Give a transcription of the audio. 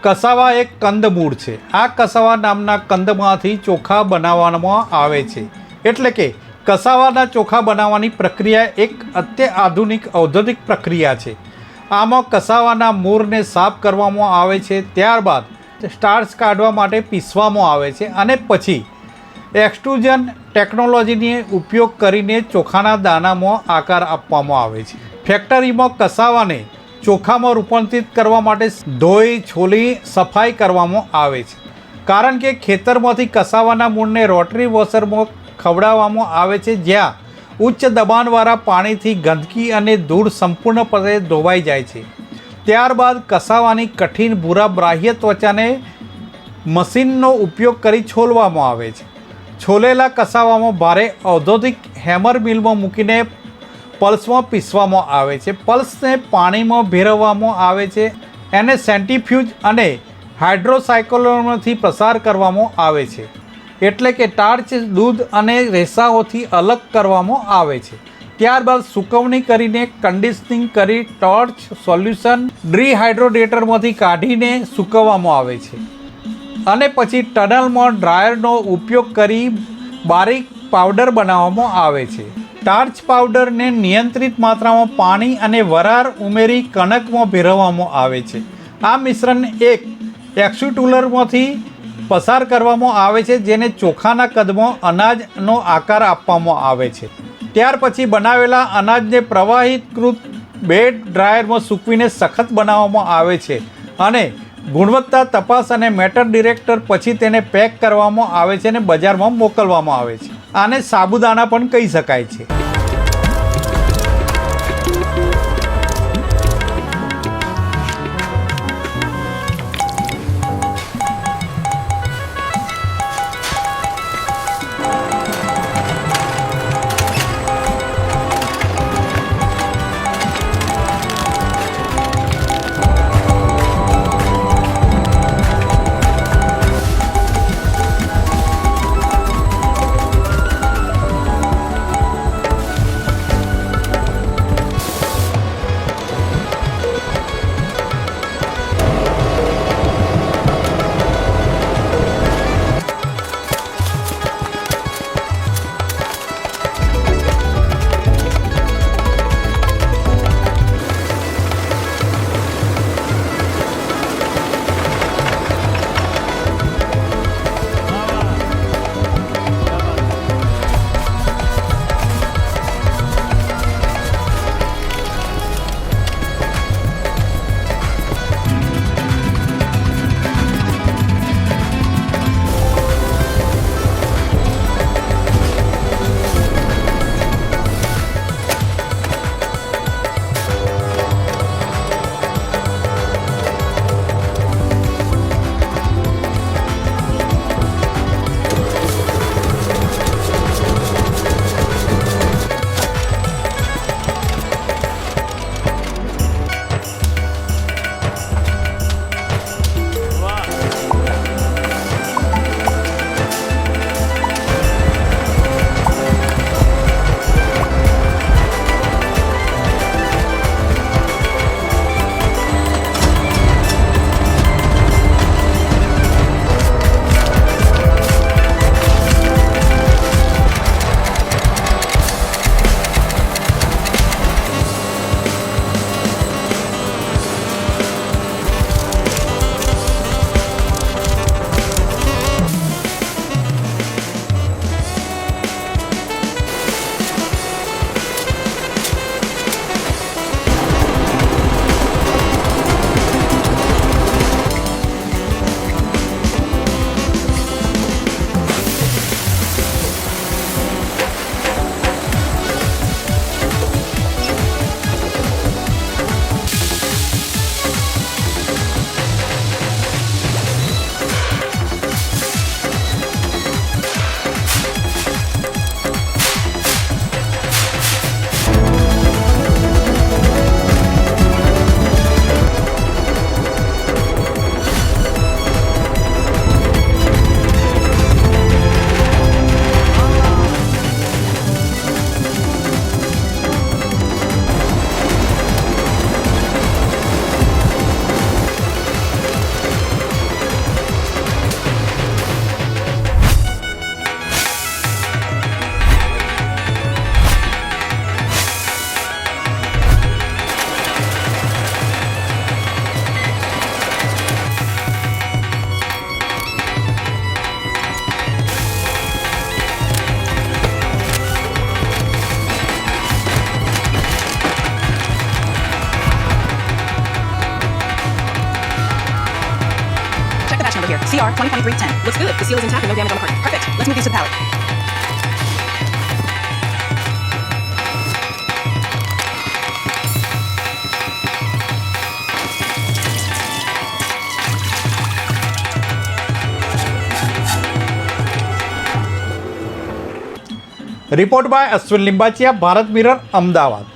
કસાવા એક કંદમૂળ છે। આ કસાવા નામના કંદમાંથી ચોખા બનાવવામાં આવે છે। એટલે કે કસાવાના ચોખા બનાવવાની પ્રક્રિયા એક અત્યાધુનિક ઔદ્યોગિક પ્રક્રિયા છે। આમાં કસાવાના મૂળને સાફ કરવામાં આવે છે, ત્યારબાદ સ્ટાર્ચ કાઢવા માટે પીસવામાં આવે છે અને પછી એક્સટ્રુઝન ટેકનોલોજીનો ઉપયોગ કરીને ચોખાના દાણામાં આકાર આપવામાં આવે છે। ફેક્ટરીમાં કસાવાને ચોખામાં રૂપાંતરિત કરવા માટે ધોઈ છોલી સફાઈ કરવામાં આવે છે, કારણ કે ખેતરમાંથી કસાવાના મૂળને રોટરી વોશરમાં ખવડાવવામાં આવે છે, જ્યાં ઉચ્ચ દબાણવાળા પાણીથી ગંદકી અને ધૂળ સંપૂર્ણપણે ધોવાઈ જાય છે। ત્યારબાદ કસાવાની કઠિન ભૂરા બાહ્ય ત્વચાને મશીનનો ઉપયોગ કરી છોલવામાં આવે છે। છોલેલા કસાવામાં ભારે ઔદ્યોગિક હેમર મિલમાં મૂકીને પલ્સમાં પીસવામાં આવે છે। પલ્સને પાણીમાં ભેરવવામાં આવે છે અને સેન્ટ્રીફ્યુજ અને હાઇડ્રોસાયક્લોનથી પસાર કરવામાં આવે છે, એટલે કે ટાર્ચ દૂધ અને રેસાઓથી અલગ કરવામાં આવે છે। ત્યારબાદ સૂકવણી કરીને કન્ડિશનિંગ કરી ટોર્ચ સોલ્યુશન ડિહાઇડ્રેટરમાંથી કાઢીને સૂકવવામાં આવે છે અને પછી ટનલમાં ડ્રાયરનો ઉપયોગ કરી બારીક પાવડર બનાવવામાં આવે છે। ટાર્ચ પાવડરને નિયંત્રિત માત્રામાં પાણી અને વરાળ ઉમેરી કણકમાં ભેરવવામાં આવે છે। આ મિશ્રણ એક એક્સ્ટ્રુડરમાંથી પસાર કરવામાં આવે છે, જેને ચોખાના કદમાં અનાજનો આકાર આપવામાં આવે છે। ત્યાર પછી બનાવેલા અનાજને પ્રવાહીકૃત બેડ ડ્રાયરમાં સૂકવીને સખત બનાવવામાં આવે છે અને ગુણવત્તા તપાસ અને મેટર ડિરેક્ટર પછી તેને પેક કરવામાં આવે છે અને બજારમાં મોકલવામાં આવે છે। આને સાબુદાણા પણ કહી શકાય છે। here. CR 2023-10. Looks good. The seal is intact and no damage on the carton. Perfect. Let's move these to the pallet. Report by Ashwin Limbachiya, Bharat Mirror, Ahmedabad.